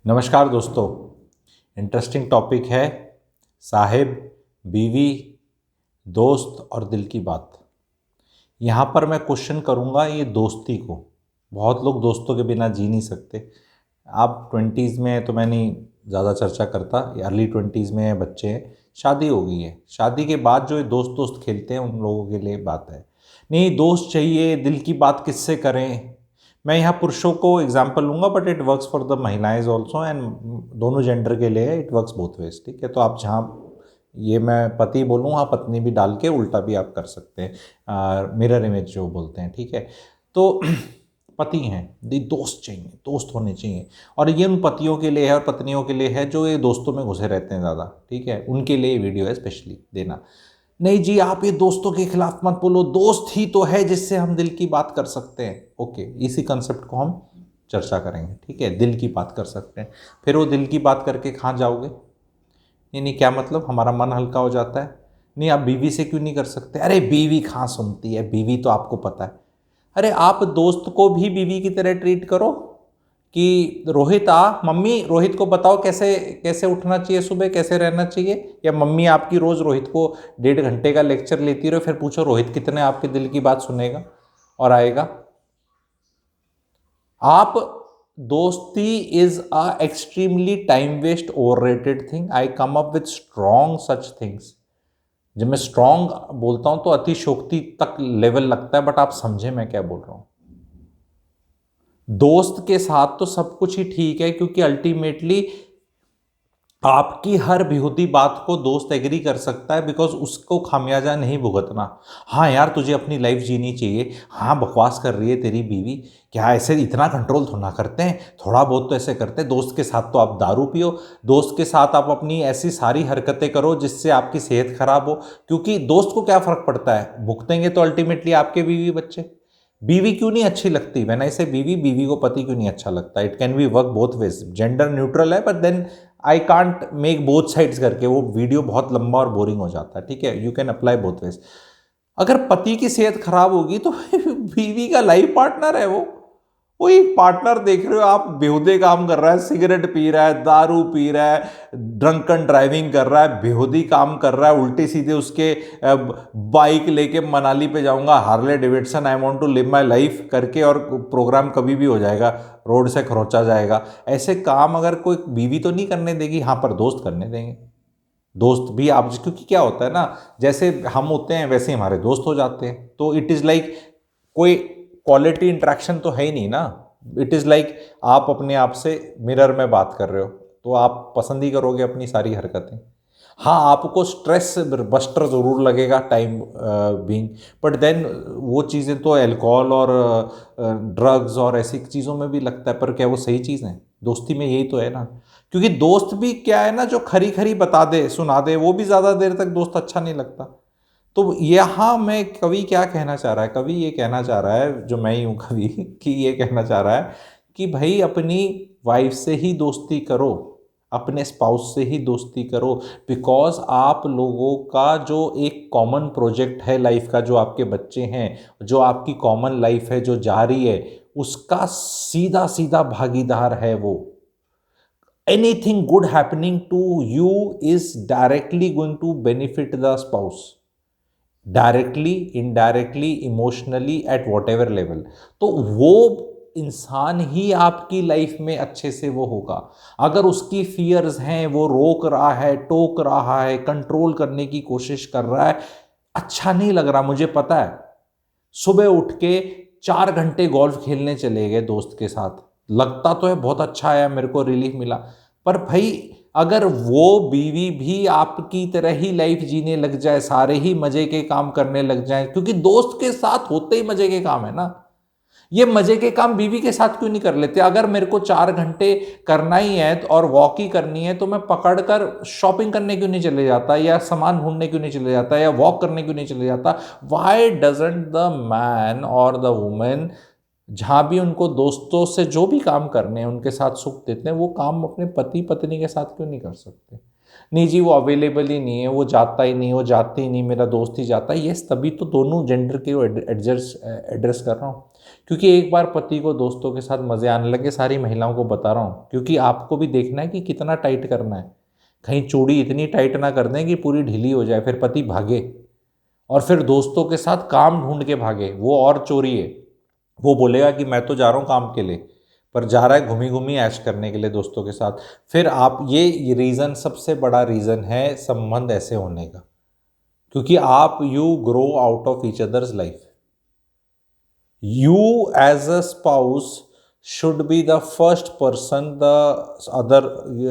नमस्कार दोस्तों। Interesting topic है साहिब, बीवी, दोस्त और दिल की बात। यहाँ पर मैं क्वेश्चन करूँगा ये दोस्ती को। बहुत लोग दोस्तों के बिना जी नहीं सकते। आप 20s में हैं तो मैं नहीं ज़्यादा चर्चा करता, अर्ली 20s में हैं, बच्चे हैं, शादी हो गई है, शादी के बाद जो ये दोस्त दोस्त खेलते हैं उन लोगों के लिए बात है। नहीं, दोस्त चाहिए, दिल की बात किससे करें। मैं यहाँ पुरुषों को एग्जाम्पल लूँगा but it works for the महिलाएं ऑल्सो एंड दोनों जेंडर के लिए इट वर्क्स बोथ वेज। ठीक है, तो आप जहाँ ये मैं पति बोलूँ वहाँ पत्नी भी डाल के उल्टा भी आप कर सकते हैं, मिरर इमेज जो बोलते हैं। ठीक है, तो पति हैं, दोस्त चाहिए, दोस्त होने चाहिए। और ये उन पतियों के लिए है और पत्नियों के लिए है जो ये दोस्तों में घुसे रहते हैं ज़्यादा। ठीक है, उनके लिए वीडियो है स्पेशली देना। नहीं जी, आप ये दोस्तों के खिलाफ मत बोलो, दोस्त ही तो है जिससे हम दिल की बात कर सकते हैं। ओके, इसी कंसेप्ट को हम चर्चा करेंगे। ठीक है, दिल की बात कर सकते हैं। फिर वो दिल की बात करके कहाँ जाओगे? नहीं नहीं, क्या मतलब? हमारा मन हल्का हो जाता है। नहीं, आप बीवी से क्यों नहीं कर सकते? अरे बीवी कहाँ सुनती है, बीवी तो आपको पता है। अरे आप दोस्त को भी बीवी की तरह ट्रीट करो कि रोहित मम्मी रोहित को बताओ कैसे कैसे उठना चाहिए, सुबह कैसे रहना चाहिए। या मम्मी आपकी रोज़ रोहित को 1.5 घंटे का लेक्चर लेती रहो, फिर पूछो रोहित कितने आपके दिल की बात सुनेगा और आएगा। आप दोस्ती is a extremely time waste overrated thing. I come up with strong such things. जब मैं स्ट्रॉन्ग बोलता हूं तो अतिशोक्ति तक लेवल लगता है, बट आप समझे मैं क्या बोल रहा हूं। दोस्त के साथ तो सब कुछ ही ठीक है क्योंकि अल्टीमेटली आपकी हर बेहूदी बात को दोस्त एग्री कर सकता है बिकॉज उसको खामियाजा नहीं भुगतना। हाँ यार, तुझे अपनी लाइफ जीनी चाहिए। हाँ, बकवास कर रही है तेरी बीवी, क्या ऐसे इतना कंट्रोल थोड़ा करते हैं, थोड़ा बहुत तो ऐसे करते हैं। दोस्त के साथ तो आप दारू पियो, दोस्त के साथ आप अपनी ऐसी सारी हरकतें करो जिससे आपकी सेहत खराब हो, क्योंकि दोस्त को क्या फर्क पड़ता है, भुगतेंगे तो अल्टीमेटली आपके बीवी बच्चे। बीवी क्यों नहीं अच्छी लगती? व्हेन आई से बीवी, बीवी को पति क्यों नहीं अच्छा लगता? It can be work both ways, gender neutral है, but then I can't make both sides करके वो वीडियो बहुत लंबा और बोरिंग हो जाता है। ठीक है, you can apply both ways. अगर पति की सेहत खराब होगी तो बीवी का लाइफ पार्टनर है वो एक पार्टनर देख रहे हो आप, बेहुदे काम कर रहा है, सिगरेट पी रहा है, दारू पी रहा है, ड्रंकन ड्राइविंग कर रहा है, बेहुदी काम कर रहा है, उल्टे सीधे उसके बाइक लेके मनाली पे जाऊंगा, Harley Davidson, I want to live my life करके, और प्रोग्राम कभी भी हो जाएगा, रोड से खरोंचा जाएगा। ऐसे काम अगर कोई बीवी तो नहीं करने देगी, हाँ पर दोस्त करने देंगे। दोस्त भी आप, क्योंकि क्या होता है ना, जैसे हम होते हैं वैसे ही हमारे दोस्त हो जाते हैं, तो इट इज़ लाइक कोई क्वालिटी इंट्रैक्शन तो है ही नहीं ना। इट इज़ लाइक आप अपने आप से मिरर में बात कर रहे हो, तो आप पसंद ही करोगे अपनी सारी हरकतें। हाँ, आपको स्ट्रेस बस्टर ज़रूर लगेगा टाइम बीइंग, बट देन वो चीज़ें तो अल्कोहल और ड्रग्स और ऐसी चीज़ों में भी लगता है, पर क्या वो सही चीज़ है? दोस्ती में यही तो है ना। क्योंकि दोस्त भी क्या है ना, जो खरी खरी बता दे सुना दे, वो भी ज़्यादा देर तक दोस्त अच्छा नहीं लगता। तो यहाँ मैं, कवि क्या कहना चाह रहा है, कवि ये कहना चाह रहा है, जो मैं ही हूँ कवि, कि ये कहना चाह रहा है कि भाई अपनी वाइफ से ही दोस्ती करो, अपने स्पाउस से ही दोस्ती करो, बिकॉज आप लोगों का जो एक कॉमन प्रोजेक्ट है लाइफ का, जो आपके बच्चे हैं, जो आपकी कॉमन लाइफ है जो जा रही है, उसका सीधा सीधा भागीदार है वो। anything good happening to you is directly going to benefit the spouse, directly, indirectly, emotionally, at whatever level. तो वो इंसान ही आपकी लाइफ में अच्छे से वो होगा। अगर उसकी फियर्स हैं, वो रोक रहा है, टोक रहा है, कंट्रोल करने की कोशिश कर रहा है, अच्छा नहीं लग रहा, मुझे पता है। सुबह उठ के 4 घंटे गोल्फ खेलने चले गए दोस्त के साथ, लगता तो है बहुत अच्छा आया, मेरे को रिलीफ मिला, पर भाई अगर वो बीवी भी आपकी तरह ही लाइफ जीने लग जाए, सारे ही मजे के काम करने लग जाए, क्योंकि दोस्त के साथ होते ही मजे के काम है ना, ये मजे के काम बीवी के साथ क्यों नहीं कर लेते? अगर मेरे को 4 घंटे करना ही है और वॉक ही करनी है, तो मैं पकड़कर शॉपिंग करने क्यों नहीं चले जाता, या सामान ढूंढने क्यों नहीं चले जाता, या वॉक करने क्यों नहीं चले जाता? वाई डजेंट द मैन और द वुमेन, जहां भी उनको दोस्तों से जो भी काम करने हैं उनके साथ सुख देते हैं, वो काम अपने पति पत्नी के साथ क्यों नहीं कर सकते? नहीं जी, वो अवेलेबल ही नहीं है, वो जाता ही नहीं, वो जाती ही नहीं, मेरा दोस्त ही जाता है। यस, तभी तो दोनों जेंडर के एड्रेस कर रहा हूँ। क्योंकि एक बार पति को दोस्तों के साथ मज़े आने लगे, सारी महिलाओं को बता रहा हूँ, क्योंकि आपको भी देखना है कि कितना टाइट करना है। कहीं चूड़ी इतनी टाइट ना कर दें कि पूरी ढीली हो जाए, फिर पति भागे और फिर दोस्तों के साथ काम ढूंढ के भागे, वो और चोरी है। वो बोलेगा कि मैं तो जा रहा हूँ काम के लिए, पर जा रहा है घूमी घूमी ऐश करने के लिए दोस्तों के साथ। फिर आप ये रीज़न सबसे बड़ा रीज़न है संबंध ऐसे होने का, क्योंकि आप you grow out of each others life. You as a spouse should be the first person the other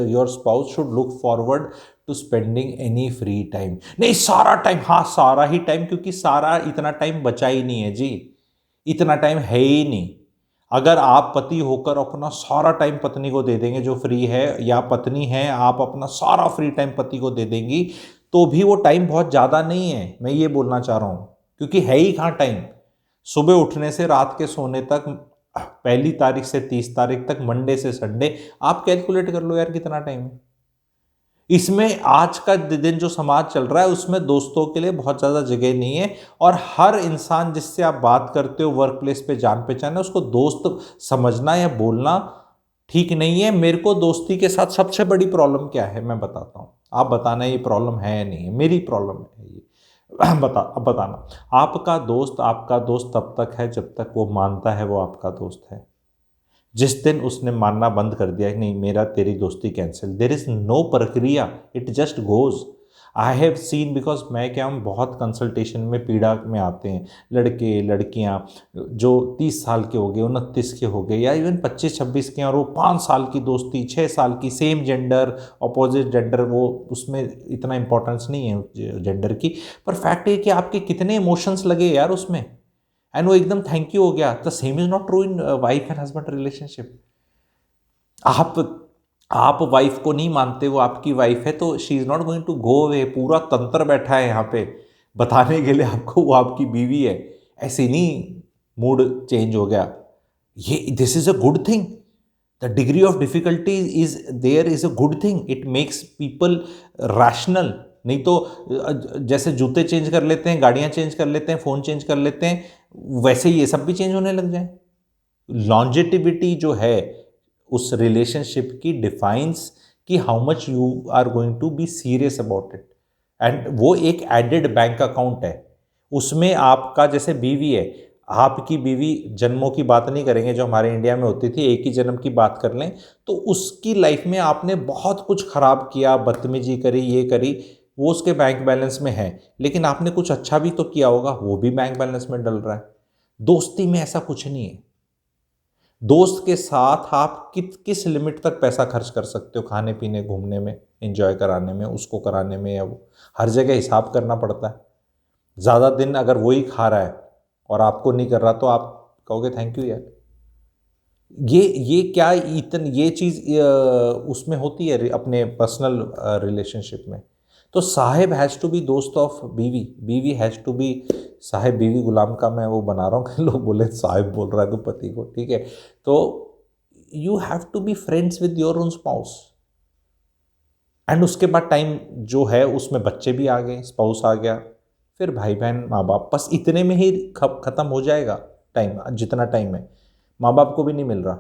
your spouse should look forward to spending any free time। नहीं सारा टाइम, हाँ सारा ही टाइम, क्योंकि सारा इतना टाइम बचा ही नहीं है जी, इतना टाइम है ही नहीं। अगर आप पति होकर अपना सारा टाइम पत्नी को दे देंगे जो फ्री है, या पत्नी है आप अपना सारा फ्री टाइम पति को दे देंगी, तो भी वो टाइम बहुत ज़्यादा नहीं है, मैं ये बोलना चाह रहा हूँ। क्योंकि है ही कहाँ टाइम, सुबह उठने से रात के सोने तक, 1 तारीख से 30 तारीख तक, मंडे से संडे, आप कैलकुलेट कर लो यार कितना टाइम है। इसमें आज का दिन जो समाज चल रहा है उसमें दोस्तों के लिए बहुत ज़्यादा जगह नहीं है, और हर इंसान जिससे आप बात करते हो वर्क प्लेस पे, जान पहचान है, उसको दोस्त समझना या बोलना ठीक नहीं है। मेरे को दोस्ती के साथ सबसे बड़ी प्रॉब्लम क्या है मैं बताता हूँ, आप बताना ये प्रॉब्लम है या नहीं है। मेरी प्रॉब्लम है ये अब बताना। आपका दोस्त तब तक है जब तक वो मानता है वो आपका दोस्त है। जिस दिन उसने मानना बंद कर दिया कि नहीं मेरा तेरी दोस्ती कैंसिल, देर इज़ नो प्रक्रिया, it just goes. I have seen, because मैं क्या हूँ, बहुत कंसल्टेशन में पीड़ा में आते हैं लड़के लड़कियाँ जो 30 साल के हो गए, 29 के हो गए, या इवन 25-26 के हैं, और वो 5 साल की दोस्ती, 6 साल की, सेम जेंडर अपोजिट जेंडर, वो उसमें इतना इंपॉर्टेंस नहीं है जेंडर की, पर फैक्ट है कि आपके कितने इमोशंस लगे यार उसमें, एंड वो एकदम थैंक यू हो गया। The same is not true in wife and husband relationship. आप वाइफ को नहीं मानते, वो आपकी वाइफ है, तो she is not going to go away. पूरा तंत्र बैठा है यहाँ पे बताने के लिए आपको वो आपकी बीवी है, ऐसे नहीं मूड चेंज हो गया। ये this is a good thing, the degree of difficulty is there is a good thing, it makes people rational. नहीं तो जैसे जूते चेंज कर लेते हैं, गाड़ियां चेंज कर लेते हैं, फोन चेंज कर लेते हैं, वैसे ये सब भी चेंज होने लग जाए। लॉन्जेटिविटी जो है उस रिलेशनशिप की डिफाइंस कि how much you are going to be serious about it, and वो एक एडेड बैंक अकाउंट है। उसमें आपका जैसे बीवी है, आपकी बीवी, जन्मों की बात नहीं करेंगे जो हमारे इंडिया में होती थी, एक ही जन्म की बात कर लें, तो उसकी लाइफ में आपने बहुत कुछ खराब किया, बदतमीजी करी, ये करी, वो उसके बैंक बैलेंस में है। लेकिन आपने कुछ अच्छा भी तो किया होगा, वो भी बैंक बैलेंस में डल रहा है। दोस्ती में ऐसा कुछ नहीं है। दोस्त के साथ आप किस लिमिट तक पैसा खर्च कर सकते हो, खाने पीने, घूमने में, एंजॉय कराने में, उसको कराने में, या वो हर जगह हिसाब करना पड़ता है। ज़्यादा दिन अगर वही खा रहा है और आपको नहीं कर रहा, तो आप कहोगे थैंक यू यार। ये क्या ये चीज़ उसमें होती है अपने पर्सनल रिलेशनशिप में। तो साहिब हैज़ टू बी दोस्त ऑफ बीवी, बीवी हैज़ टू बी साहिब। बीवी गुलाम का मैं वो बना रहा हूँ कि लोग बोले साहिब बोल रहा है तो पति को, ठीक है। तो you have to be friends with your own spouse, and उसके बाद टाइम जो है उसमें बच्चे भी आ गए, स्पाउस आ गया, फिर भाई बहन, माँ बाप, बस इतने में ही ख़त्म हो जाएगा टाइम। जितना टाइम है माँ बाप को भी नहीं मिल रहा।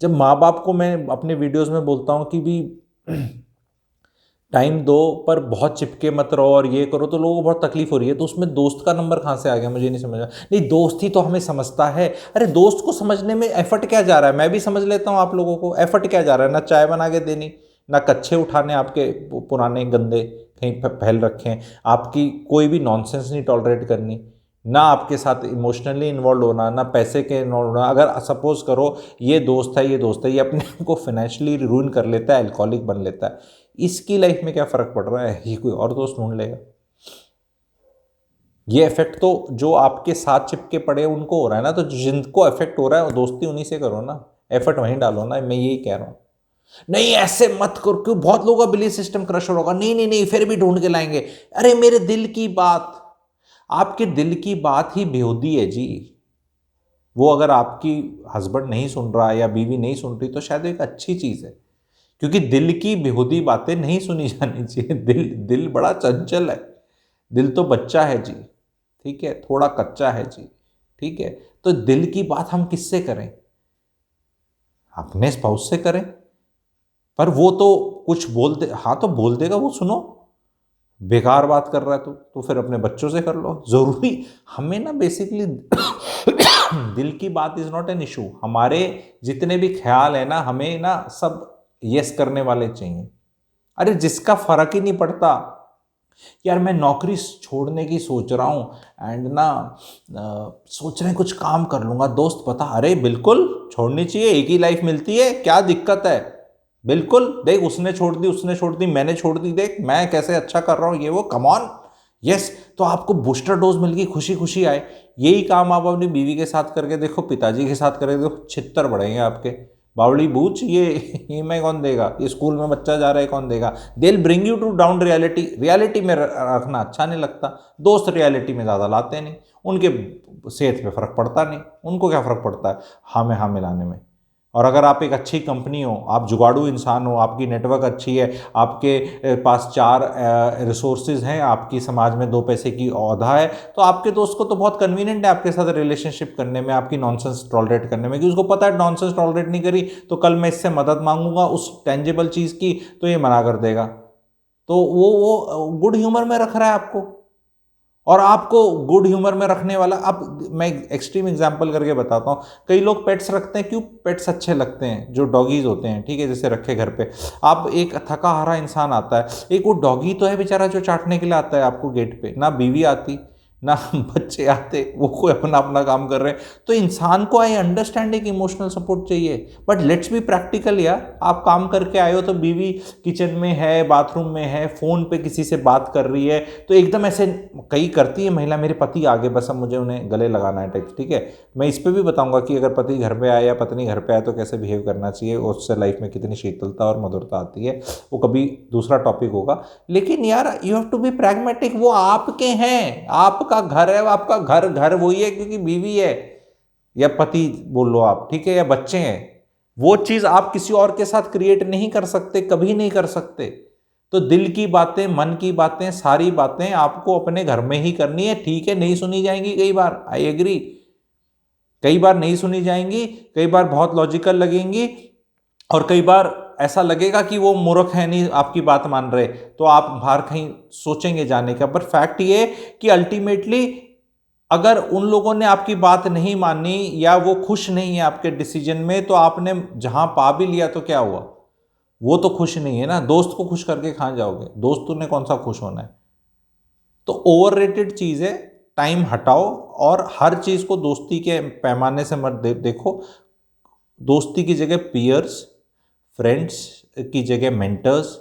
जब माँ बाप को मैं अपने वीडियोस में बोलता हूँ कि भी टाइम दो पर बहुत चिपके मत रहो और ये करो, तो लोगों को बहुत तकलीफ हो रही है। तो उसमें दोस्त का नंबर कहाँ से आ गया, मुझे नहीं समझ रहा। नहीं, दोस्त ही तो हमें समझता है। अरे दोस्त को समझने में एफर्ट क्या जा रहा है, मैं भी समझ लेता हूँ। आप लोगों को एफर्ट क्या जा रहा है, ना चाय बना के देनी, ना कच्छे उठाने आपके पुराने गंदे कहीं फैल रखे हैं, आपकी कोई भी नॉनसेंस नहीं टॉलरेट करनी, ना आपके साथ इमोशनली इन्वॉल्व होना, ना पैसे के इन्वॉल्व होना। अगर सपोज करो ये दोस्त है, ये अपने को फाइनेंशियली रूइन कर लेता है, अल्कोहलिक बन लेता है, इसकी लाइफ में क्या फ़र्क पड़ रहा है, ये कोई और दोस्त ढूंढ लेगा। ये इफेक्ट तो जो आपके साथ चिपके पड़े उनको हो रहा है ना, तो जिनको इफेक्ट हो रहा है दोस्ती उन्हीं से करो ना, एफर्ट वहीं डालो ना, मैं यही कह रहा हूँ। नहीं ऐसे मत करो, क्यों, बहुत लोगों का बिलीफ सिस्टम क्रश होगा। नहीं नहीं नहीं, फिर भी ढूंढ के लाएंगे। अरे मेरे दिल की बात, आपके दिल की बात ही बेहूदी है जी। वो अगर आपकी हस्बैंड नहीं सुन रहा या बीवी नहीं सुन रही, तो शायद एक अच्छी चीज़ है, क्योंकि दिल की बेहूदी बातें नहीं सुनी जानी चाहिए। दिल बड़ा चंचल है, दिल तो बच्चा है जी, ठीक है, थोड़ा कच्चा है जी, ठीक है। तो दिल की बात हम किससे करें? अपने स्पाउस से करें। पर वो तो कुछ बोल दे, हाँ तो बोल देगा, वो सुनो, बेकार बात कर रहा है तो फिर अपने बच्चों से कर लो। जरूरी हमें ना बेसिकली दिल की बात इज नॉट एन इशू। हमारे जितने भी ख्याल है ना, हमें ना सब यस करने वाले चाहिए। अरे जिसका फर्क ही नहीं पड़ता, यार मैं नौकरी छोड़ने की सोच रहा हूँ एंड ना सोच रहे हैं कुछ काम कर लूंगा, दोस्त बता, अरे बिल्कुल छोड़नी चाहिए, एक ही लाइफ मिलती है, क्या दिक्कत है? बिल्कुल, देख उसने छोड़ दी, उसने छोड़ दी, मैंने छोड़ दी, देख मैं कैसे अच्छा कर रहा हूँ, ये वो, कम ऑन। यस, तो आपको बूस्टर डोज मिल गई, खुशी खुशी आए। यही काम आप अपनी बीवी के साथ करके देखो, पिताजी के साथ करके देखो, छितर बढ़ेंगे आपके। बावड़ी बूच, ये मैं कौन देगा, ये स्कूल में बच्चा जा रहा है कौन देगा? They will bring you to down reality. Reality में रखना अच्छा नहीं लगता, दोस्त रियलिटी में ज़्यादा लाते नहीं, उनके सेहत पे फर्क पड़ता नहीं, उनको क्या फर्क पड़ता है हाँ में हाँ मिलाने में। और अगर आप एक अच्छी कंपनी हो, आप जुगाड़ू इंसान हो, आपकी नेटवर्क अच्छी है, आपके पास 4 रिसोर्सेज हैं, आपकी समाज में 2 पैसे की औधा है, तो आपके दोस्त को तो बहुत कन्वीनियंट है आपके साथ रिलेशनशिप करने में, आपकी नॉनसेंस टॉलरेट करने में, क्योंकि उसको पता है नॉनसेंस टॉलरेट नहीं करी तो कल मैं इससे मदद मांगूंगा उस टेंजिबल चीज़ की तो ये मना कर देगा। तो वो गुड ह्यूमर में रख रहा है आपको, और आपको गुड ह्यूमर में रखने वाला। अब मैं एक्सट्रीम एग्जांपल करके बताता हूँ, कई लोग पेट्स रखते हैं, क्यों? पेट्स अच्छे लगते हैं, जो डॉगीज होते हैं, ठीक है, जैसे रखे घर पे। आप एक थका हारा इंसान आता है, एक वो डॉगी तो है बेचारा जो चाटने के लिए आता है आपको गेट पे, ना बीवी आती ना बच्चे आते, वो कोई अपना अपना काम कर रहे हैं। तो इंसान को आई अंडरस्टैंड एक इमोशनल सपोर्ट चाहिए, बट लेट्स बी प्रैक्टिकल यार। आप काम करके आए हो तो बीवी किचन में है, बाथरूम में है, फोन पे किसी से बात कर रही है, तो एकदम ऐसे, कई करती है महिला, मेरे पति आगे बस अब मुझे उन्हें गले लगाना है टाइप, ठीक है। मैं इस पर भी बताऊंगा कि अगर पति घर पे आए या पत्नी घर पे आए तो कैसे बिहेव करना चाहिए, उससे लाइफ में कितनी शीतलता और मधुरता आती है, वो कभी दूसरा टॉपिक होगा। लेकिन यार you have to be pragmatic, वो आपके हैं, आपका घर है, आपका घर घर वही है क्योंकि बीवी है या पति बोल लो आप, ठीक है, या बच्चे हैं। वो चीज आप किसी और के साथ क्रिएट नहीं कर सकते, कभी नहीं कर सकते। तो दिल की बातें, मन की बातें, सारी बातें आपको अपने घर में ही करनी है, ठीक है। नहीं सुनी जाएंगी कई बार, आई एग्री, कई बार नहीं सुनी जाएंगी, कई बार बहुत लॉजिकल लगेंगी, और कई बार ऐसा लगेगा कि वो मूर्ख है, नहीं आपकी बात मान रहे, तो आप बाहर कहीं सोचेंगे जाने का। पर फैक्ट ये कि अल्टीमेटली अगर उन लोगों ने आपकी बात नहीं मानी या वो खुश नहीं है आपके डिसीजन में, तो आपने जहां पा भी लिया तो क्या हुआ? वो तो खुश नहीं है ना। दोस्त को खुश करके कहां जाओगे? दोस्तों ने कौन सा खुश होना है? तो ओवररेटेड चीज है, टाइम हटाओ, और हर चीज को दोस्ती के पैमाने से मत देखो। दोस्ती की जगह पीयर्स, फ्रेंड्स की जगह मेंटर्स,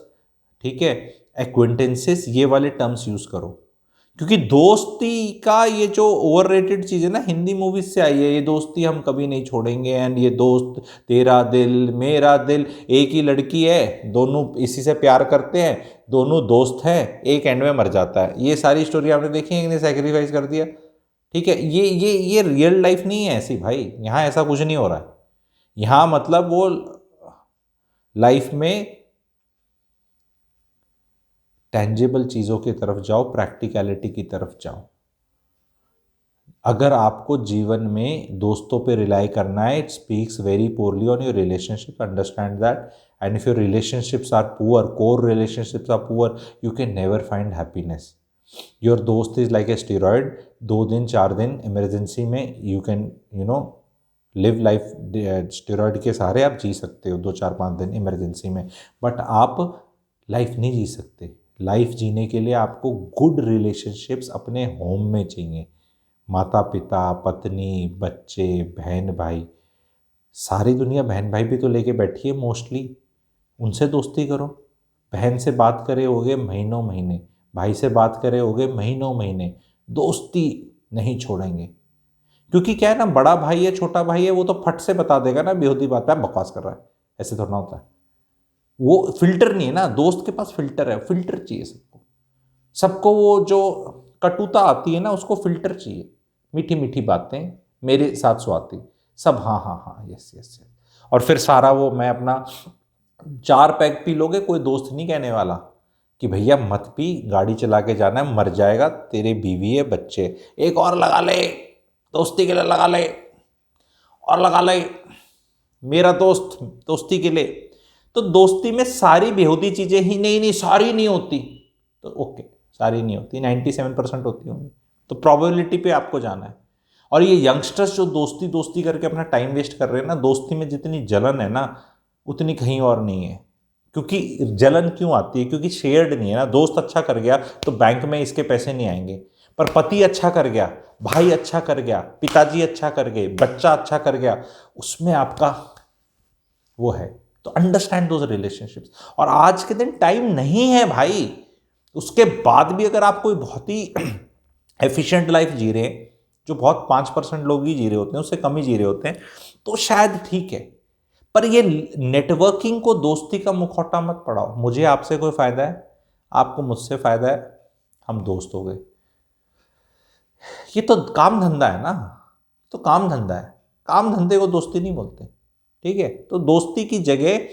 ठीक है, एक्विंटेंसेस, ये वाले टर्म्स यूज करो। क्योंकि दोस्ती का ये जो ओवररेटेड चीज है ना, हिंदी मूवीज से आई है, ये दोस्ती हम कभी नहीं छोड़ेंगे, एंड ये दोस्त तेरा दिल मेरा दिल, एक ही लड़की है, दोनों इसी से प्यार करते हैं, दोनों दोस्त हैं, एक एंड में मर जाता है। ये सारी स्टोरी आपने देखी है, इन्हें सेक्रीफाइस कर दिया, ठीक है। ये रियल लाइफ नहीं है ऐसी भाई, यहाँ ऐसा कुछ नहीं हो रहा है। यहाँ मतलब वो लाइफ में टेंजिबल चीज़ों की तरफ जाओ, प्रैक्टिकलिटी की तरफ जाओ। अगर आपको जीवन में दोस्तों पे रिलाई करना है, it speaks very poorly on your relationship, understand that. And if your relationships are poor, core relationships are poor, you can never find happiness. Your दोस्त इज लाइक ए स्टीरॉयड, 2 दिन 4 दिन इमरजेंसी में you can live life, steroid के सहारे आप जी सकते हो 2 4 5 दिन इमरजेंसी में, बट आप लाइफ नहीं जी सकते। लाइफ जीने के लिए आपको गुड रिलेशनशिप्स अपने होम में चाहिए। माता पिता, पत्नी, बच्चे, बहन भाई, सारी दुनिया बहन भाई भी तो लेके बैठी है मोस्टली, उनसे दोस्ती करो। बहन से बात करे होगे महीनों महीने, भाई से बात करे होगे महीनों महीने, दोस्ती नहीं छोड़ेंगे। क्योंकि क्या है ना, बड़ा भाई है छोटा भाई है, वो तो फट से बता देगा ना बेहूदी बात है, बकवास कर रहा है, ऐसे थोड़ा होता है। वो फिल्टर नहीं है ना, दोस्त के पास फिल्टर है, फिल्टर चाहिए सबको। सबको वो जो कटुता आती है ना, उसको फिल्टर चाहिए। मीठी मीठी बातें मेरे साथ स्वाति, सब हाँ हाँ हाँ यस यस यस, और फिर सारा वो मैं अपना 4 पैग पी लोगे, कोई दोस्त नहीं कहने वाला कि भैया मत पी, गाड़ी चला के जाना है, मर जाएगा, तेरे बीवी है बच्चे, एक और लगा ले, दोस्ती के लिए लगा ले। और लगा ले मेरा दोस्त दोस्ती के लिए। तो दोस्ती में सारी बेहूदी चीजें ही नहीं सारी नहीं होती, तो ओके सारी नहीं होती, 97% होती होंगी, तो प्रोबेबिलिटी पे आपको जाना है। और ये यंगस्टर्स जो दोस्ती दोस्ती करके अपना टाइम वेस्ट कर रहे हैं ना, दोस्ती में जितनी जलन है ना उतनी कहीं और नहीं है। क्योंकि जलन क्यों आती है? क्योंकि शेयर्ड नहीं है ना। दोस्त अच्छा कर गया तो बैंक में इसके पैसे नहीं आएंगे, पर पति अच्छा कर गया, भाई अच्छा कर गया, पिताजी अच्छा कर गए, बच्चा अच्छा कर गया, उसमें आपका वो है। तो अंडरस्टैंड दोज रिलेशनशिप्स। और आज के दिन टाइम नहीं है भाई, उसके बाद भी अगर आप कोई बहुत ही एफिशिएंट लाइफ जी रहे हैं, जो बहुत 5% लोग ही जी रहे होते हैं, उससे कम ही जी रहे होते हैं, तो शायद ठीक है। पर ये नेटवर्किंग को दोस्ती का मुखौटा मत पड़ाओ। मुझे आपसे कोई फायदा है, आपको मुझसे फायदा है, हम दोस्त हो गए। ये तो काम धंधा है ना, तो काम धंधा है, काम धंधे को दोस्ती नहीं बोलते। ठीक है, तो दोस्ती की जगह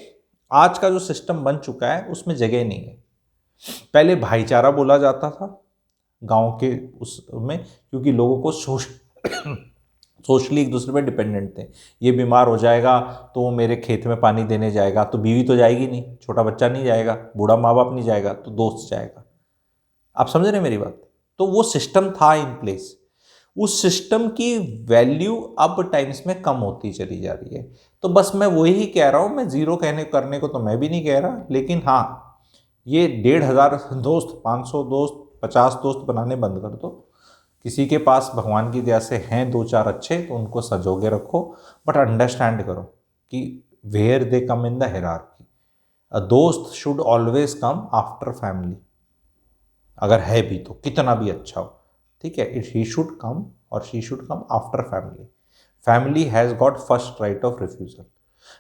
आज का जो सिस्टम बन चुका है उसमें जगह नहीं है। पहले भाईचारा बोला जाता था गांव के उसमें, क्योंकि लोगों को सोशली एक दूसरे पे डिपेंडेंट थे। ये बीमार हो जाएगा तो वो मेरे खेत में पानी देने जाएगा, तो बीवी तो जाएगी नहीं, छोटा बच्चा नहीं जाएगा, बूढ़ा माँ बाप नहीं जाएगा, तो दोस्त जाएगा। आप समझ रहे हैं मेरी बात? तो वो सिस्टम था इन प्लेस। उस सिस्टम की वैल्यू अब टाइम्स में कम होती चली जा रही है। तो बस मैं वही कह रहा हूँ, मैं जीरो करने को तो मैं भी नहीं कह रहा, लेकिन हाँ ये 1,500 दोस्त, 500 दोस्त, 50 दोस्त बनाने बंद कर दो। किसी के पास भगवान की दया से हैं 2-4 अच्छे तो उनको सजोगे रखो, बट अंडरस्टैंड करो कि where they come in the hierarchy. A दोस्त should always come after family, अगर है भी तो कितना भी अच्छा हो, ठीक है, इट ही शुड कम और she should come after family. Family has got first right of refusal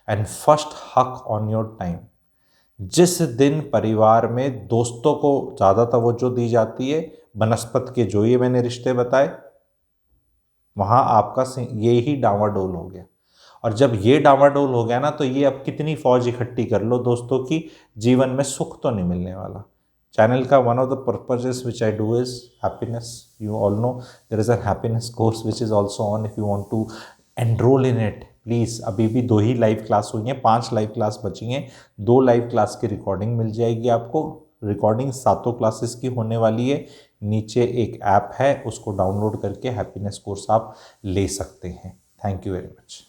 and first हक ऑन योर टाइम। जिस दिन परिवार में दोस्तों को ज़्यादा तवज्जो दी जाती है बनस्पत के जो ये मैंने रिश्ते बताए, वहाँ आपका ये ही डावाडोल हो गया। और जब ये डावाडोल हो गया ना, तो ये अब कितनी फौज इकट्ठी कर लो दोस्तों की, जीवन में सुख तो नहीं मिलने वाला। चैनल का one of the purposes which I do is happiness. You all know there is a happiness course which is also on, if you want to enrol in it please. अभी भी 2 ही लाइव क्लास हुई हैं, 5 live class बची हैं। 2 live class की recording मिल जाएगी आपको। Recording 7 classes की होने वाली है। नीचे एक ऐप है, उसको डाउनलोड करके हैप्पीनेस कोर्स आप ले सकते हैं। Thank you very much.